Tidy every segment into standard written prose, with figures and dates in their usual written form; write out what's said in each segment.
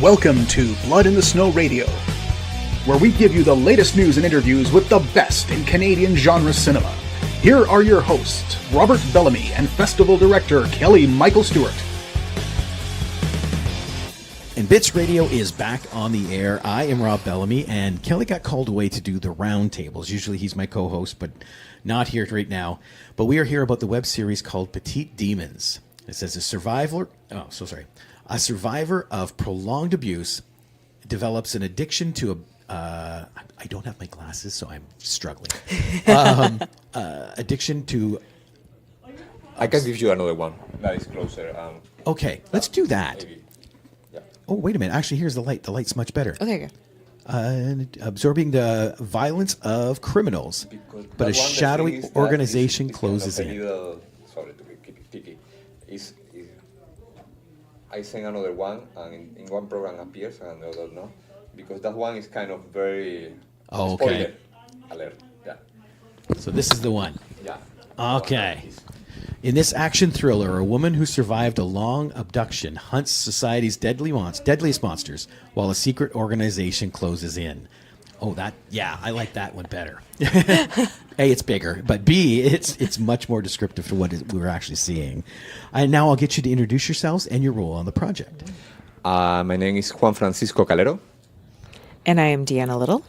Welcome to Blood in the Snow Radio, where we give you the latest news and interviews with the best in Canadian genre cinema. Here are your hosts, Robert Bellamy and Festival Director Kelly Michael Stewart. And Bits Radio is back on the air. I am Rob Bellamy, and Kelly got called away to do the roundtables. Usually he's my co-host, but not here right now. But we are here about the web series called Petit Demons. It says a survivor of prolonged abuse develops an addiction to I don't have my glasses, so I'm struggling. Addiction to... I can give you another one that is closer. Okay, let's do that. Maybe. Yeah. Oh, wait a minute. Actually, here's the light. The light's much better. Oh, there you go. Absorbing the violence of criminals, but a shadowy organization closes in. Sorry to be picky. I sing another one, and in one program appears and the other no, because that one is kind of very spoiler alert. Yeah. So this is the one. Yeah. Okay. In this action thriller, a woman who survived a long abduction hunts society's deadliest monsters while a secret organization closes in. Oh, I like that one better. A, it's bigger, but B, it's much more descriptive for what we're actually seeing. And now I'll get you to introduce yourselves and your role on the project. My name is Juan Francisco Calero. And I am Deanna Little.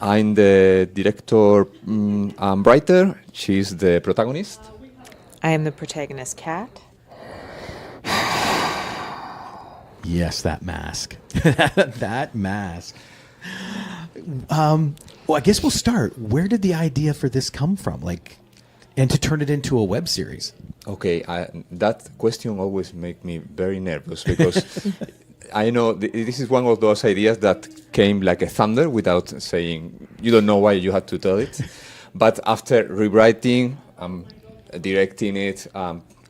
I'm the director and writer. She's the protagonist. I am the protagonist, Kat. Yes, that mask. That mask. Well, I guess we'll start. Where did the idea for this come from? And to turn it into a web series? Okay, that question always makes me very nervous because I know this is one of those ideas that came like a thunder without saying, you don't know why you had to tell it. But after rewriting, directing it,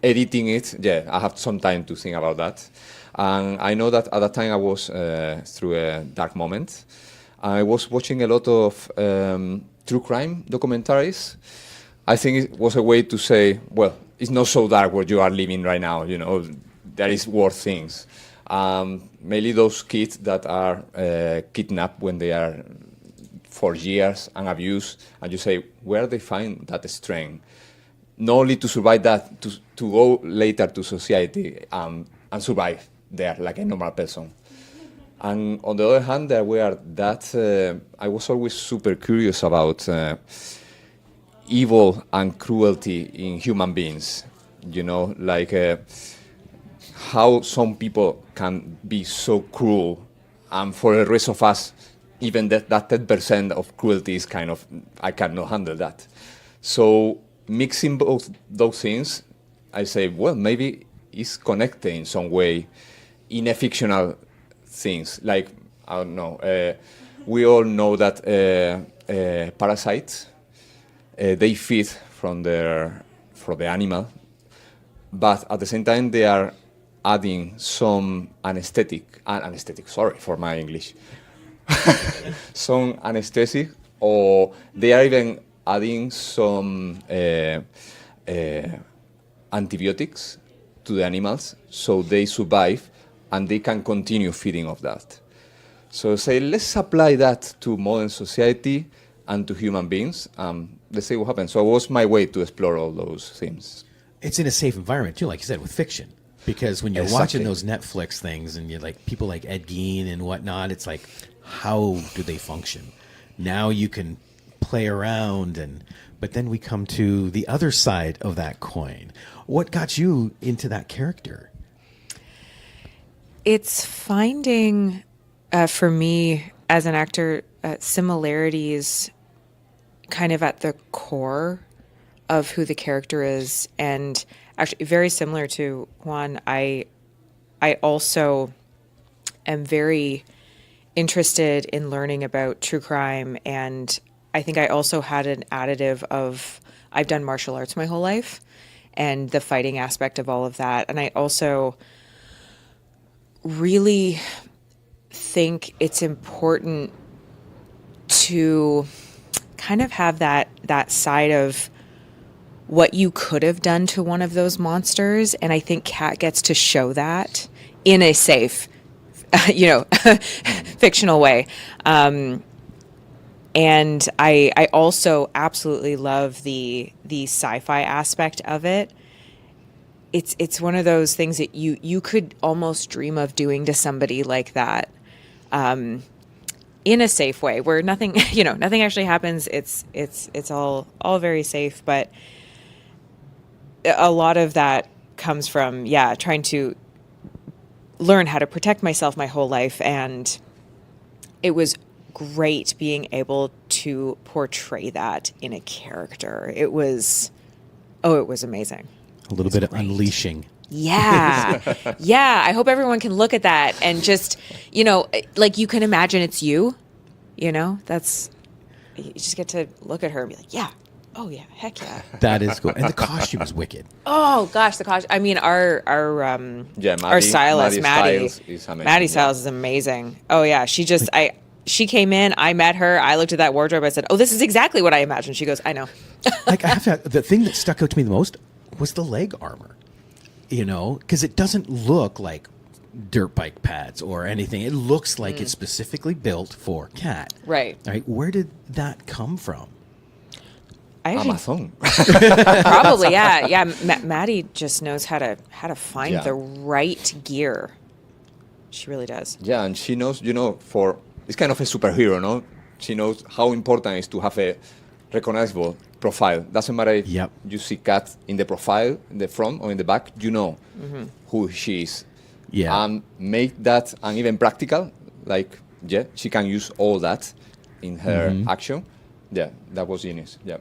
editing it, I have some time to think about that. And I know that at that time I was through a dark moment. I was watching a lot of true crime documentaries. I think it was a way to say, well, it's not so dark what you are living right now, there is worse things. Mainly those kids that are kidnapped when they are 4 years and abused, and you say, where they find that strength? Not only to survive that, to go later to society and survive there like a normal person. And on the other hand, there were I was always super curious about evil and cruelty in human beings. How some people can be so cruel, and for the rest of us, even that 10% of cruelty is kind of, I cannot handle that. So mixing both those things, I say, well, maybe it's connected in some way in a fictional things. Like, I don't know, we all know that parasites, they feed from the animal, but at the same time they are adding some anesthetic, sorry for my English, some anesthetic, or they are even adding some antibiotics to the animals so they survive and they can continue feeding off that. So say, let's apply that to modern society and to human beings. Let's see what happens. So it was my way to explore all those themes. It's in a safe environment, too, like you said, with fiction. Because when you're watching those Netflix things and you're like people like Ed Gein and whatnot, it's like, how do they function? Now you can play around, but then we come to the other side of that coin. What got you into that character? It's finding, for me as an actor, similarities kind of at the core of who the character is. And actually very similar to Juan, I also am very interested in learning about true crime. And I think I also had an additive of, I've done martial arts my whole life and the fighting aspect of all of that. And I also really think it's important to kind of have that side of what you could have done to one of those monsters. And I think Kat gets to show that in a safe fictional way. And I also absolutely love the sci-fi aspect of it. It's one of those things that you could almost dream of doing to somebody like that, in a safe way where nothing actually happens. It's all very safe, but a lot of that comes from trying to learn how to protect myself my whole life, and it was great being able to portray that in a character. It was amazing. A little bit of unleashing. Yeah. I hope everyone can look at that and just, like you can imagine it's you, you just get to look at her and be like, yeah. Oh yeah. Heck yeah. That is cool. And the costume is wicked. Oh gosh, the costume. I mean, our stylist, Maddie Styles is amazing. Maddie Styles is amazing. Oh yeah. She came in, I met her, I looked at that wardrobe, I said, oh, this is exactly what I imagined. She goes, I know. Like, I have to, the thing that stuck out to me the most was the leg armor, because it doesn't look like dirt bike pads or anything. It looks like it's specifically built for Cat. Right. Right. Where did that come from? Amazon. Probably, yeah. Maddie just knows how to find the right gear. She really does. Yeah, and she knows, it's kind of a superhero, no? She knows how important it is to have a recognizable profile. Doesn't matter if you see Kat in the profile, in the front or in the back, who she is. Yeah. And make that, and even practical, she can use all that in her action. Yeah, that was genius. Yeah.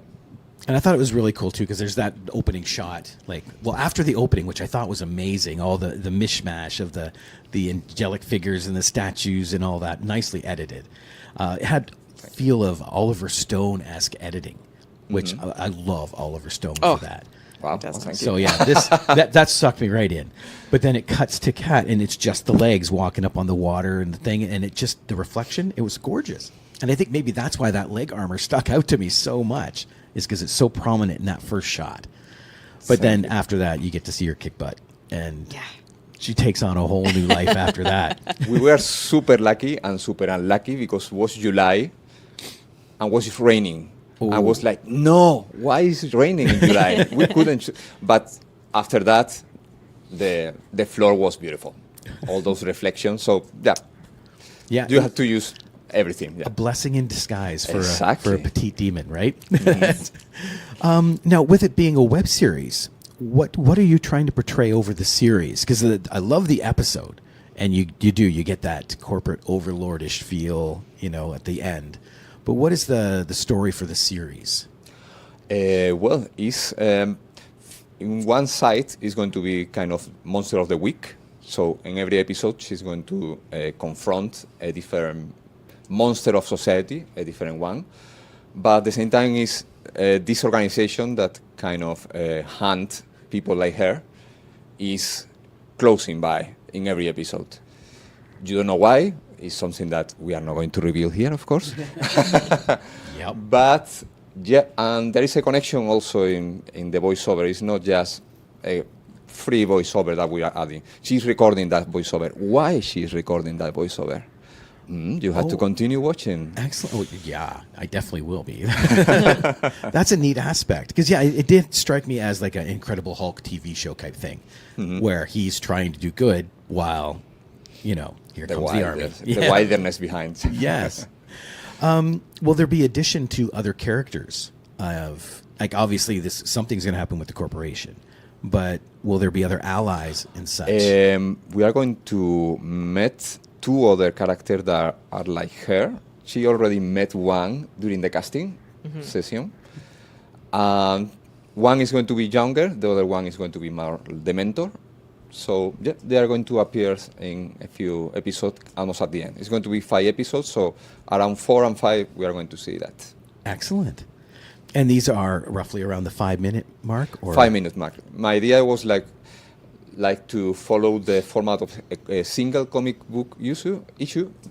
And I thought it was really cool, too, because there's that opening shot. After the opening, which I thought was amazing, all the mishmash of the angelic figures and the statues and all that, nicely edited. It had a feel of Oliver Stone-esque editing, which I love Oliver Stone for that. Wow, thank you. So, yeah, that sucked me right in. But then it cuts to Kat, and it's just the legs walking up on the water and the thing, and the reflection, it was gorgeous. And I think maybe that's why that leg armor stuck out to me so much, is because it's so prominent in that first shot. But then after that, you get to see her kick butt. And she takes on a whole new life after that. We were super lucky and super unlucky because it was July and was raining. Ooh. I was like, no, why is it raining in July? We couldn't. But after that, the floor was beautiful. All those reflections. So, Yeah. You have to use everything. Yeah. A blessing in disguise for Exactly. a petite demon, right? Now, with it being a web series, what are you trying to portray over the series? Because I love the episode, and you get that corporate overlordish feel, at the end. But what is the story for the series? Well, it's in one side is going to be kind of monster of the week. So in every episode, she's going to confront a different monster of society, a different one. But at the same time, is this organization that kind of hunt people like her is closing by in every episode. You don't know why. It's something that we are not going to reveal here, of course. Yep. But and there is a connection also in the voiceover. It's not just a free voiceover that we are adding. She's recording that voiceover. Why she's recording that voiceover? You have to continue watching. Excellent. Oh, yeah, I definitely will be. That's a neat aspect. Because, it did strike me as like an Incredible Hulk TV show type thing, where he's trying to do good while, here comes the army. The wilderness behind. Yes. Will there be addition to other characters? Obviously, something's going to happen with the corporation. But will there be other allies and such? We are going to meet two other characters that are like her. She already met one during the casting session. One is going to be younger, the other one is going to be more the mentor. So they are going to appear in a few episodes almost at the end. It's going to be 5 episodes, so around 4 and 5 we are going to see that. Excellent. And these are roughly around the 5-minute mark? Or 5-minute mark. My idea was like to follow the format of a single comic book issue.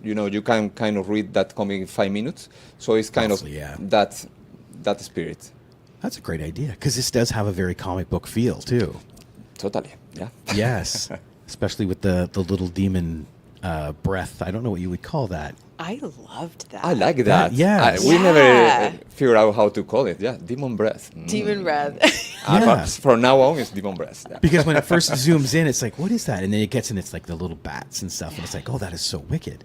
You can kind of read that comic in 5 minutes. So it's kind of that spirit. That's a great idea, because this does have a very comic book feel, too. Totally, yeah. Yes, especially with the little demon breath. I don't know what you would call that. I loved that. I like that. yeah. We Yeah. never figured out how to call it. Yeah, demon breath. Demon breath. Yeah. But from now on, it's demon breath. Yeah. Because when it first zooms in, it's like, what is that? And then it gets in, it's like the little bats and stuff. And it's like, oh, that is so wicked.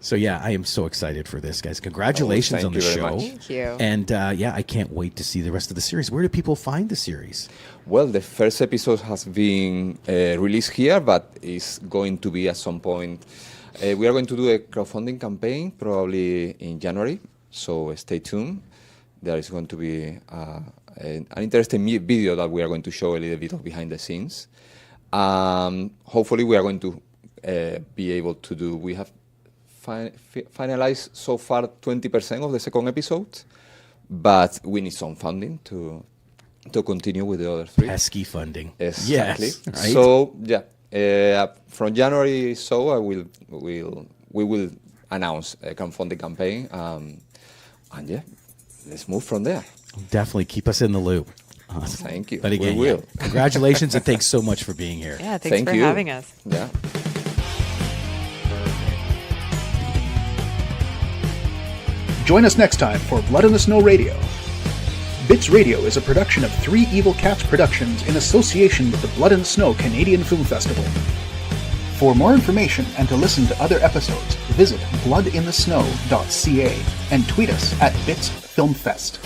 So, yeah, I am so excited for this, guys. Congratulations thank on the you very show. much. Thank you. And, I can't wait to see the rest of the series. Where do people find the series? Well, the first episode has been released here, but is going to be at some point. We are going to do a crowdfunding campaign probably in January, so stay tuned. There is going to be an interesting video that we are going to show a little bit of behind the scenes. Hopefully, we are going to be able to do. We have finalized so far 20% of the second episode, but we need some funding to continue with the other 3. Pesky funding. Exactly. Yes, right? So from January, we will announce a crowdfunding campaign, and yeah, let's move from there. Definitely keep us in the loop. Awesome. Thank you. But again, We will. yeah, congratulations and thanks so much for being here. Yeah, thanks Thank for you. having us. Yeah. Join us next time for Blood in the Snow Radio. Bits Radio is a production of 3 Evil Cats Productions in association with the Blood in the Snow Canadian Film Festival. For more information and to listen to other episodes, visit bloodinthesnow.ca and tweet us at BitsFilmFest.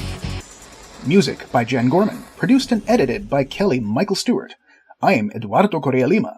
Music by Jen Gorman, produced and edited by Kelly Michael Stewart. I am Eduardo Correa Lima.